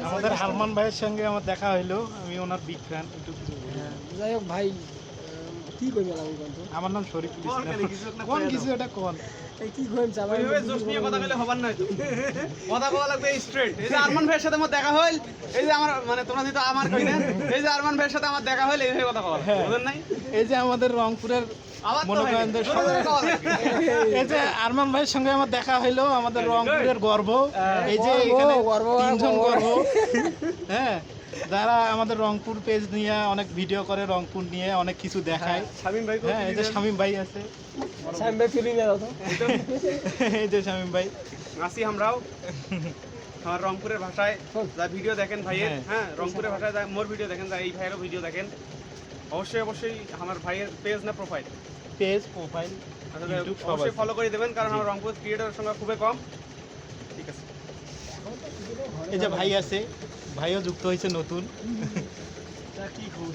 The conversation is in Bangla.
আমাদের আরমান ভাইয়ের সঙ্গে আমার দেখা হইলো, আমি ওনার বিগ ফ্যান। যাই হোক ভাই, কি কইবেন আমি কোন তো? আমার নাম শরীফুল ইসলাম। কোন কিছু এটা কোন? এই কি কইম চালাই? ওইভাবে জোশ নিয়ে কথা কইলে হবার নয় তো। কথা বলা লাগবে স্ট্রেট। এই যে আরমান ভাইয়ের সাথে আমার দেখা হইল, এই যে আমার মানে তোমরা যেটা আমার কই না, এই যে আরমান ভাইয়ের সাথে আমার দেখা হইল, এইভাবে কথা বলা লাগবে। বুঝেন নাই? এই যে আমাদের রংপুরের আবার তো মনে করেন যে জোরে জোরে কথা লাগবে। এই যে আরমান ভাইয়ের সঙ্গে আমার দেখা হইলো, আমাদের রংপুরের গর্ব। এই যে গর্ব, এখানে গর্ব, তিনজন গর্ব। গর্ব, হ্যাঁ, যারা আমাদের রংপুর পেজ নিয়ে অনেক ভিডিও করে, রংপুর নিয়ে অনেক কিছু দেখায়। শামীম ভাই হ্যাঁ, এই যে শামীম ভাই আছে, সাইম ভাই ফিলিং দাও তো। এই যে শামীম ভাই। আসি আমরাও আমার রংপুরের ভাষায় যা ভিডিও দেখেন ভাইয়ের, হ্যাঁ। হ্যাঁ রংপুরের ভাষায় যা মোর ভিডিও দেখেন, যা এই ভাইয়েরও ভিডিও দেখেন, অবশ্যই অবশ্যই আমার ভাইয়ের পেজ না প্রোফাইল পেজ প্রোফাইল ইউটিউব সব অবশ্যই আছে। ফলো করে দেবেন, কারণ আমার রংপুর ক্রিয়েটরের সংখ্যা খুবই কম। ঠিক আছে, এই যে ভাই আছে, ভাইও যুক্ত হয়েছে নতুন। তা কি খবর?